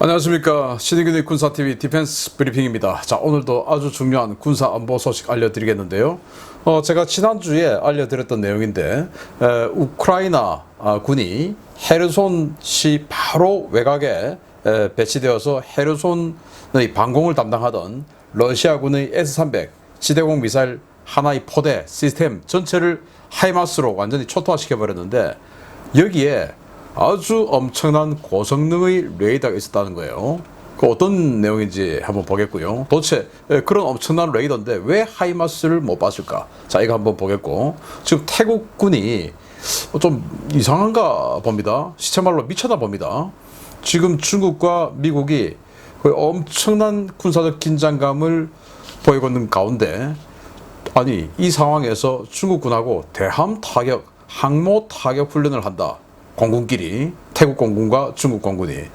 안녕하십니까. 신의균의 군사TV 디펜스 브리핑입니다. 자, 오늘도 아주 중요한 군사 안보 소식 알려드리겠는데요. 제가 지난주에 알려드렸던 내용인데, 우크라이나 군이 헤르손시 바로 외곽에 배치되어서 헤르손의 방공을 담당하던 러시아군의 S-300 지대공 미사일 하나의 포대 시스템 전체를 하이마스로 완전히 초토화시켜버렸는데, 여기에 아주 엄청난 고성능의 레이더가 있었다는 거예요. 그 어떤 내용인지 한번 보겠고요. 도대체 그런 엄청난 레이더인데 왜 하이마스를 못 봤을까? 자, 이거 한번 보겠고, 지금 태국군이 좀 이상한가 봅니다. 시체말로 미쳤나 봅니다. 지금 중국과 미국이 거의 엄청난 군사적 긴장감을 보이고 있는 가운데, 아니 이 상황에서 중국군하고 대함 타격, 항모 타격 훈련을 한다. 공군끼리, 태국 공군과 중국 공군이,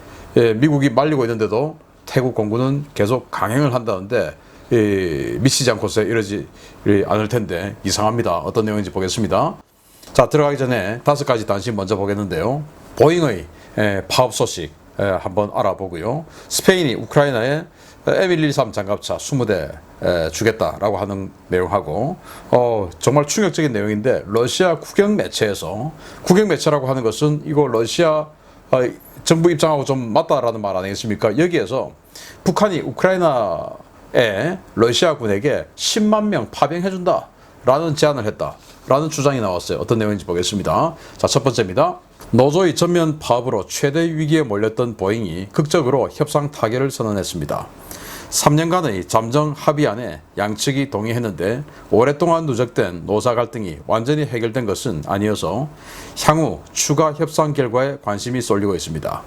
미국이 말리고 있는데도 태국 공군은 계속 강행을 한다는데, 미치지 않고서 이러지 않을 텐데 이상합니다. 어떤 내용인지 보겠습니다. 자, 들어가기 전에 5가지 단신 먼저 보겠는데요. 보잉의 파업 소식 한번 알아보고요. 스페인이 우크라이나에 M113 장갑차 20대 주겠다라고 하는 내용하고, 정말 충격적인 내용인데, 러시아 국영 매체에서, 국영 매체라고 하는 것은 이거 러시아 정부 입장하고 좀 맞다라는 말 아니겠습니까? 여기에서 북한이 우크라이나에 러시아군에게 10만 명 파병해준다 라는 제안을 했다 라는 주장이 나왔어요. 어떤 내용인지 보겠습니다. 자, 첫 번째입니다. 노조의 전면 파업으로 최대 위기에 몰렸던 보잉이 극적으로 협상 타결을 선언했습니다. 3년간의 잠정 합의안에 양측이 동의했는데, 오랫동안 누적된 노사 갈등이 완전히 해결된 것은 아니어서 향후 추가 협상 결과에 관심이 쏠리고 있습니다.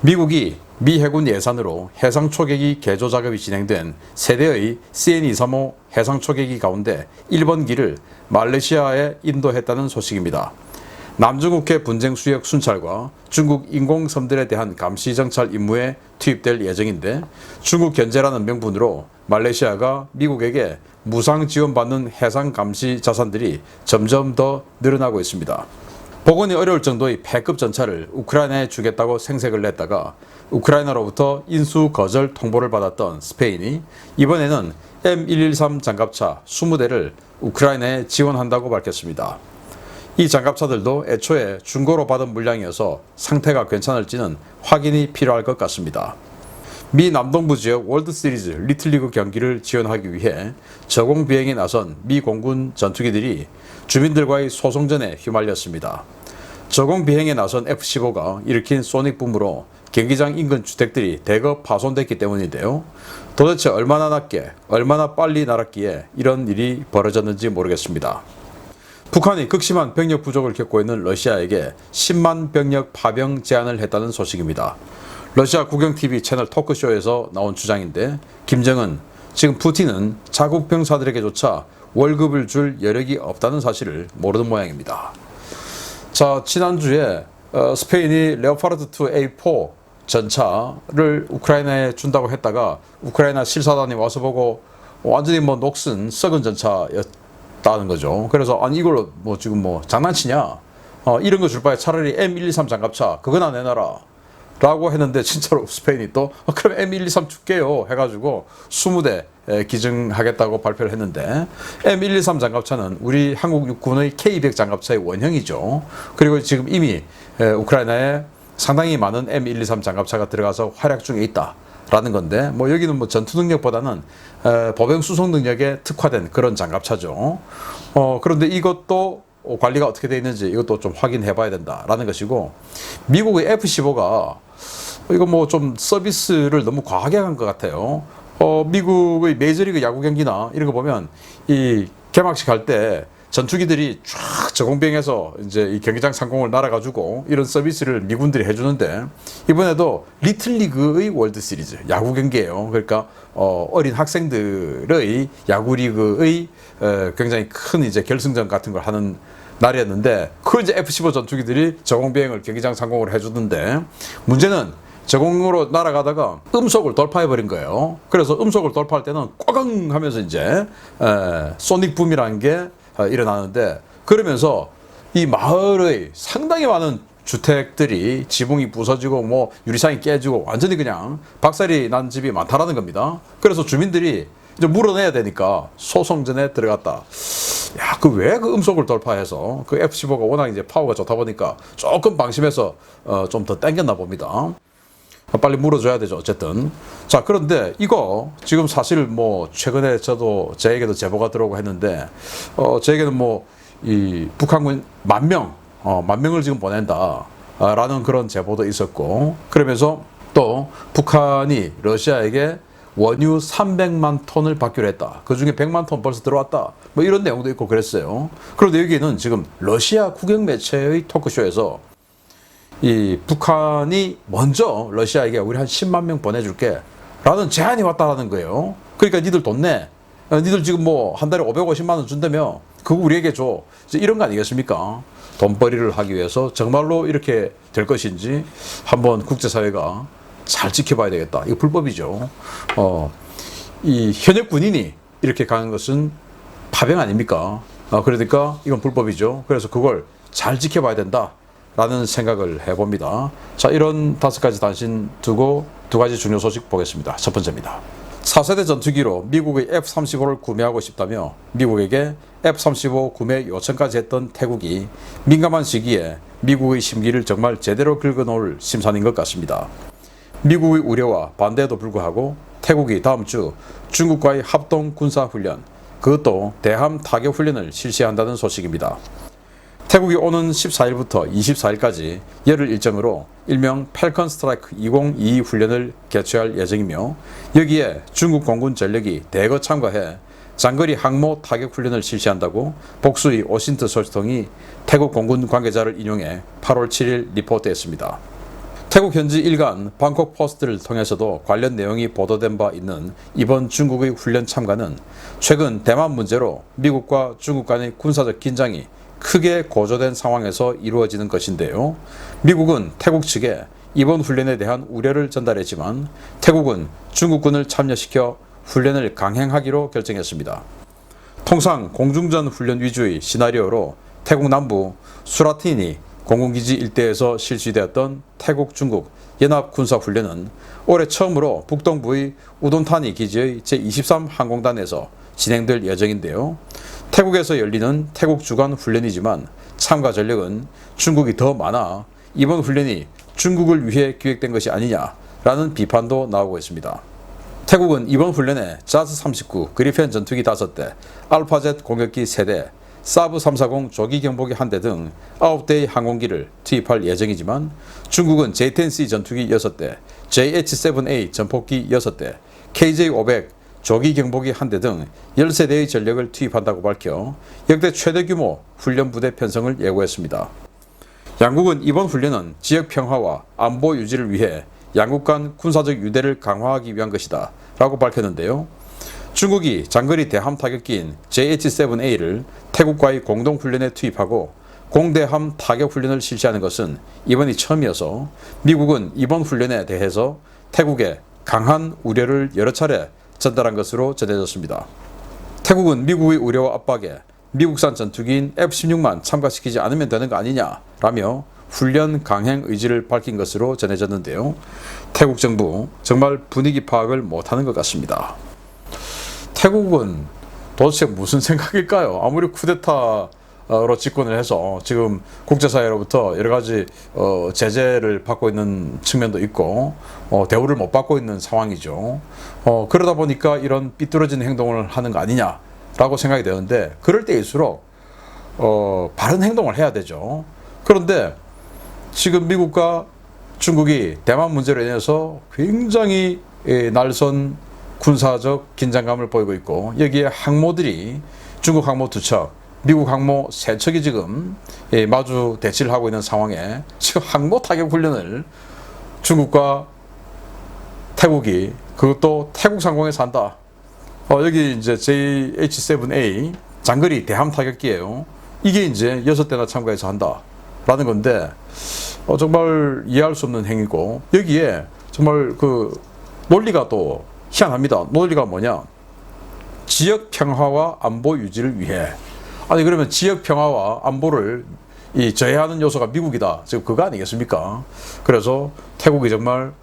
미국이 미 해군 예산으로 해상 초계기 개조 작업이 진행된 세대의 CN-235 해상 초계기 가운데 1번기를 말레이시아에 인도했다는 소식입니다. 남중국해 분쟁 수역 순찰과 중국 인공섬들에 대한 감시 정찰 임무에 투입될 예정인데, 중국 견제라는 명분으로 말레이시아가 미국에게 무상 지원받는 해상 감시 자산들이 점점 더 늘어나고 있습니다. 복원이 어려울 정도의 패급 전차를 우크라이나에 주겠다고 생색을 냈다가 우크라이나로부터 인수 거절 통보를 받았던 스페인이 이번에는 M113 장갑차 20대를 우크라이나에 지원한다고 밝혔습니다. 이 장갑차들도 애초에 중고로 받은 물량이어서 상태가 괜찮을지는 확인이 필요할 것 같습니다. 미 남동부 지역 월드시리즈 리틀리그 경기를 지원하기 위해 저공 비행에 나선 미 공군 전투기들이 주민들과의 소송전에 휘말렸습니다. 저공 비행에 나선 F-15가 일으킨 소닉붐으로 경기장 인근 주택들이 대거 파손됐기 때문인데요. 도대체 얼마나 낮게, 얼마나 빨리 날았기에 이런 일이 벌어졌는지 모르겠습니다. 북한이 극심한 병력 부족을 겪고 있는 러시아에게 10만 병력 파병 제안을 했다는 소식입니다. 러시아 국영TV 채널 토크쇼에서 나온 주장인데, 김정은, 지금 푸틴은 자국 병사들에게조차 월급을 줄 여력이 없다는 사실을 모르는 모양입니다. 자, 지난주에 스페인이 레오파르트2 A4 전차를 우크라이나에 준다고 했다가 우크라이나 실사단이 와서 보고 완전히 녹슨 썩은 전차였다는 거죠. 그래서 아니 이걸로 지금 장난치냐, 이런 거 줄 바에 차라리 M113 장갑차 그거나 내놔라 라고 했는데, 진짜로 스페인이 또 그럼 M113 줄게요 해가지고 20대 기증하겠다고 발표를 했는데, M113 장갑차는 우리 한국 육군의 K200 장갑차의 원형이죠. 그리고 지금 이미 우크라이나에 상당히 많은 M113 장갑차가 들어가서 활약 중에 있다 라는 건데, 여기는 전투 능력보다는 보병 수송 능력에 특화된 그런 장갑차죠. 그런데 이것도 관리가 어떻게 되어 있는지 이것도 좀 확인해 봐야 된다라는 것이고, 미국의 F-15가 이거 좀 서비스를 너무 과하게 한 것 같아요. 미국의 메이저리그 야구 경기나 이런 거 보면 이 개막식 할 때 전투기들이 쫙 저공비행해서 이제 이 경기장 상공을 날아가지고 이런 서비스를 미군들이 해주는데, 이번에도 리틀리그의 월드시리즈 야구 경기예요. 그러니까 어린 학생들의 야구리그의 굉장히 큰 이제 결승전 같은 걸 하는 날이었는데, 그걸 이제 F-15 전투기들이 저공비행을 경기장 상공으로 해주는데, 문제는 저공으로 날아가다가 음속을 돌파해버린 거예요. 그래서 음속을 돌파할 때는 꽝 하면서 이제 소닉붐이라는 게 일어나는데, 그러면서 이 마을의 상당히 많은 주택들이 지붕이 부서지고 뭐 유리창이 깨지고 완전히 그냥 박살이 난 집이 많다라는 겁니다. 그래서 주민들이 이제 물어내야 되니까 소송전에 들어갔다. 야, 그 왜 그 음속을 돌파해서 그 F-15가 워낙 이제 파워가 좋다 보니까 조금 방심해서 좀 더 당겼나 봅니다. 빨리 물어줘야 되죠. 어쨌든. 자, 그런데 이거 지금 사실 뭐 최근에 저도 저에게도 제보가 들어오고 했는데 저에게는 뭐 이 북한군 만 명을 지금 보낸다 라는 그런 제보도 있었고, 그러면서 또 북한이 러시아에게 원유 300만 톤을 받기로 했다. 그 중에 100만 톤 벌써 들어왔다. 뭐 이런 내용도 있고 그랬어요. 그런데 여기는 지금 러시아 국영 매체의 토크쇼에서 이 북한이 먼저 러시아에게 우리 한 10만 명 보내줄게 라는 제안이 왔다라는 거예요. 그러니까 니들 돈 내. 니들 지금 뭐 한 달에 550만 원 준다며 그거 우리에게 줘. 이런 거 아니겠습니까? 돈벌이를 하기 위해서 정말로 이렇게 될 것인지 한번 국제사회가 잘 지켜봐야 되겠다. 이거 불법이죠. 이 현역 군인이 이렇게 가는 것은 파병 아닙니까? 그러니까 이건 불법이죠. 그래서 그걸 잘 지켜봐야 된다 라는 생각을 해봅니다. 자, 이런 5가지 단신 두고 2가지 중요 소식 보겠습니다. 첫 번째입니다. 4세대 전투기로 미국의 F-35를 구매하고 싶다며 미국에게 F-35 구매 요청까지 했던 태국이 민감한 시기에 미국의 심기를 정말 제대로 긁어놓을 심산인 것 같습니다. 미국의 우려와 반대에도 불구하고 태국이 다음 주 중국과의 합동 군사훈련, 그것도 대함 타격 훈련을 실시한다는 소식입니다. 태국이 오는 14일부터 24일까지 열흘 일정으로 일명 팰컨 스트라이크 2022 훈련을 개최할 예정이며, 여기에 중국 공군 전력이 대거 참가해 장거리 항모 타격 훈련을 실시한다고 복수의 오신트 소식통이 태국 공군 관계자를 인용해 8월 7일 리포트했습니다. 태국 현지 일간 방콕 포스트를 통해서도 관련 내용이 보도된 바 있는 이번 중국의 훈련 참가는 최근 대만 문제로 미국과 중국 간의 군사적 긴장이 크게 고조된 상황에서 이루어지는 것인데요. 미국은 태국 측에 이번 훈련에 대한 우려를 전달했지만 태국은 중국군을 참여시켜 훈련을 강행하기로 결정했습니다. 통상 공중전 훈련 위주의 시나리오로 태국 남부 수라티니 공군기지 일대에서 실시되었던 태국 중국 연합군사훈련은 올해 처음으로 북동부의 우돈타니 기지의 제23 항공단에서 진행될 예정인데요. 태국에서 열리는 태국 주관 훈련이지만 참가 전력은 중국이 더 많아 이번 훈련이 중국을 위해 기획된 것이 아니냐라는 비판도 나오고 있습니다. 태국은 이번 훈련에 자스-39 그리펜 전투기 5대, 알파젯 공격기 3대, 사브 340 조기 경보기 1대 등 9대의 항공기를 투입할 예정이지만 중국은 J-10C 전투기 6대, JH-7A 전폭기 6대, KJ-500 조기 경보기 1대 등 13대의 전력을 투입한다고 밝혀 역대 최대 규모 훈련 부대 편성을 예고했습니다. 양국은 이번 훈련은 지역 평화와 안보 유지를 위해 양국 간 군사적 유대를 강화하기 위한 것이다 라고 밝혔는데요. 중국이 장거리 대함 타격기인 JH-7A를 태국과의 공동훈련에 투입하고 공대함 타격 훈련을 실시하는 것은 이번이 처음이어서 미국은 이번 훈련에 대해서 태국에 강한 우려를 여러 차례 전달한 것으로 전해졌습니다. 태국은 미국의 우려와 압박에 미국산 전투기인 F-16만 참가시키지 않으면 되는 거 아니냐라며 훈련 강행 의지를 밝힌 것으로 전해졌는데요. 태국 정부 정말 분위기 파악을 못하는 것 같습니다. 태국은 도대체 무슨 생각일까요? 아무리 쿠데타로 집권을 해서 지금 국제사회로부터 여러 가지 제재를 받고 있는 측면도 있고 대우를 못 받고 있는 상황이죠. 그러다 보니까 이런 삐뚤어진 행동을 하는 거 아니냐라고 생각이 되는데, 그럴 때일수록 바른 행동을 해야 되죠. 그런데 지금 미국과 중국이 대만 문제로 인해서 굉장히 날선 군사적 긴장감을 보이고 있고, 여기에 항모들이 중국 항모 2척, 미국 항모 3척이 지금 마주 대치를 하고 있는 상황에 지금 항모 타격 훈련을 중국과 태국이, 그것도 태국 상공에서 한다. 여기 이제 JH-7A 장거리 대함 타격기예요. 이게 이제 6대나 참가해서 한다 라는 건데 정말 이해할 수 없는 행위고, 여기에 정말 그 논리가 또 희한합니다. 논리가 뭐냐? 지역 평화와 안보 유지를 위해. 아니 그러면 지역 평화와 안보를 이 저해하는 요소가 미국이다. 지금 그거 아니겠습니까? 그래서 태국이 정말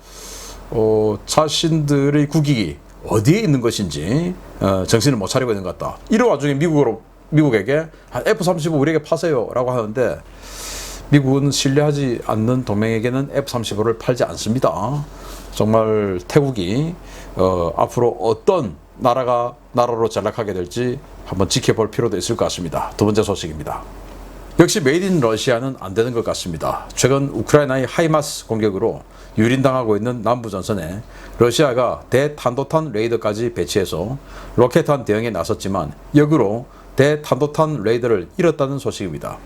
자신들의 국익이 어디에 있는 것인지 정신을 못 차리고 있는 것 같다. 이런 와중에 미국에게 F-35 우리에게 파세요 라고 하는데, 미국은 신뢰하지 않는 동맹에게는 F-35를 팔지 않습니다. 정말 태국이 앞으로 어떤 나라로 전락하게 될지 한번 지켜볼 필요도 있을 것 같습니다. 두 번째 소식입니다. 역시 메이드 인 러시아는 안 되는 것 같습니다. 최근 우크라이나의 하이마스 공격으로 유린당하고 있는 남부전선에 러시아가 대탄도탄 레이더까지 배치해서 로켓탄 대응에 나섰지만 역으로 대탄도탄 레이더를 잃었다는 소식입니다.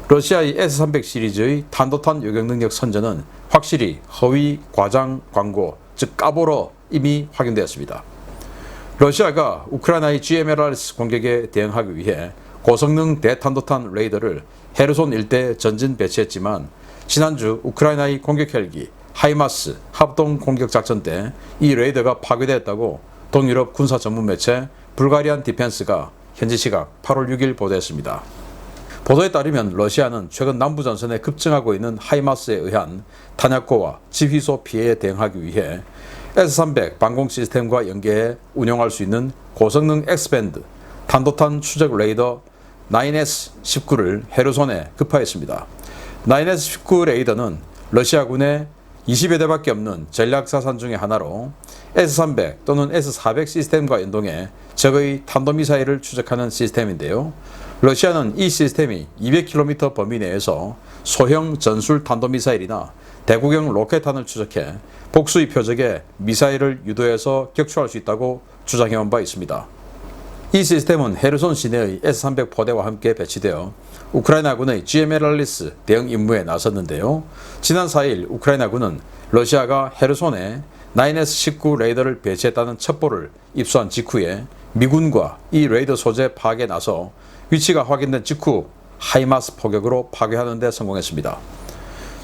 러시아의 S-300 시리즈의 탄도탄 요격 능력 선전은 확실히 허위 과장 광고, 즉 까보러 이미 확인되었습니다. 러시아가 우크라이나의 GMLRS 공격에 대응하기 위해 고성능 대탄도탄 레이더를 헤르손 일대에 전진 배치했지만, 지난주 우크라이나의 공격 헬기 하이마스 합동 공격 작전 때 이 레이더가 파괴되었다고 동유럽 군사 전문 매체 불가리안 디펜스가 현지 시각 8월 6일 보도했습니다. 보도에 따르면 러시아는 최근 남부전선에 급증하고 있는 하이마스에 의한 탄약고와 지휘소 피해에 대응하기 위해 S-300 방공 시스템과 연계해 운용할 수 있는 고성능 X밴드 탄도탄 추적 레이더 9S-19를 헤르손에 급파했습니다. 9S-19 레이더는 러시아군의 20여 대밖에 없는 전략자산 중의 하나로 S-300 또는 S-400 시스템과 연동해 적의 탄도미사일을 추적하는 시스템인데요. 러시아는 이 시스템이 200km 범위 내에서 소형 전술 탄도미사일이나 대구경 로켓탄을 추적해 복수의 표적에 미사일을 유도해서 격추할 수 있다고 주장해온 바 있습니다. 이 시스템은 헤르손 시내의 S-300 포대와 함께 배치되어 우크라이나군의 GMLRS 대응 임무에 나섰는데요. 지난 4일 우크라이나군은 러시아가 헤르손에 9S-19 레이더를 배치했다는 첩보를 입수한 직후에 미군과 이 레이더 소재 파악에 나서 위치가 확인된 직후 하이마스 포격으로 파괴하는 데 성공했습니다.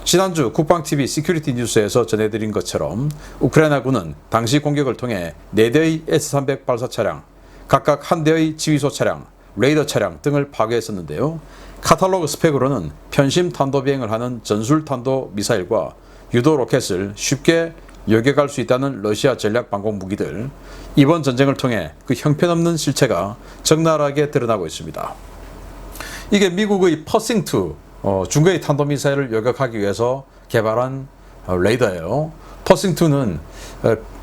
지난주 국방TV 시큐리티 뉴스에서 전해드린 것처럼 우크라이나군은 당시 공격을 통해 4대의 S-300 발사 차량, 각각 1대의 지휘소 차량, 레이더 차량 등을 파괴했었는데요. 카탈로그 스펙으로는 편심 탄도 비행을 하는 전술 탄도 미사일과 유도 로켓을 쉽게 요격할 수 있다는 러시아 전략 방공 무기들, 이번 전쟁을 통해 그 형편없는 실체가 적나라하게 드러나고 있습니다. 이게 미국의 퍼싱2 중거리 탄도미사일을 요격하기 위해서 개발한 레이더예요. 퍼싱2는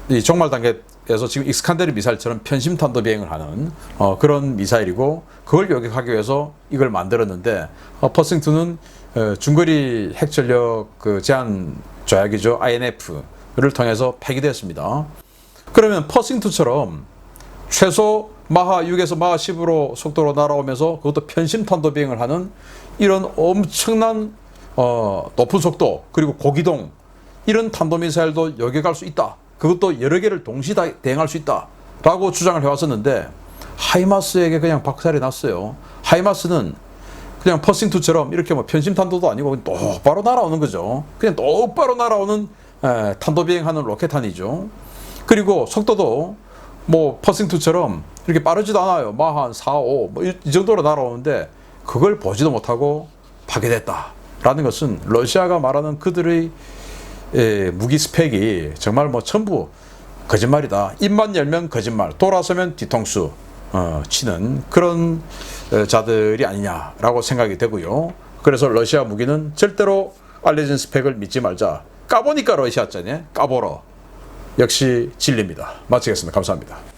이 종말 단계에서 지금 익스칸데르 미사일처럼 편심 탄도 비행을 하는 그런 미사일이고, 그걸 요격하기 위해서 이걸 만들었는데, 퍼싱2는 중거리 핵전력 제한 조약이죠. INF를 통해서 폐기되었습니다. 그러면 퍼싱2처럼 최소 마하 6에서 마하 10으로 속도로 날아오면서 그것도 편심 탄도 비행을 하는 이런 엄청난 높은 속도 그리고 고기동, 이런 탄도미사일도 요격할 수 있다. 그것도 여러 개를 동시 대응할 수 있다 라고 주장을 해왔었는데, 하이마스에게 그냥 박살이 났어요. 하이마스는 그냥 퍼싱2처럼 이렇게 편심탄도도 아니고 똑바로 날아오는 거죠. 그냥 똑바로 날아오는 탄도 비행하는 로켓탄이죠. 그리고 속도도 퍼싱2처럼 이렇게 빠르지도 않아요. 마하 한 4, 5 이 정도로 날아오는데 그걸 보지도 못하고 파괴됐다라는 것은 러시아가 말하는 그들의 무기 스펙이 정말 전부 거짓말이다. 입만 열면 거짓말, 돌아서면 뒤통수 치는 그런 자들이 아니냐라고 생각이 되고요. 그래서 러시아 무기는 절대로 알려진 스펙을 믿지 말자. 까보니까 러시아잖아요. 까보러. 역시 진리입니다. 마치겠습니다. 감사합니다.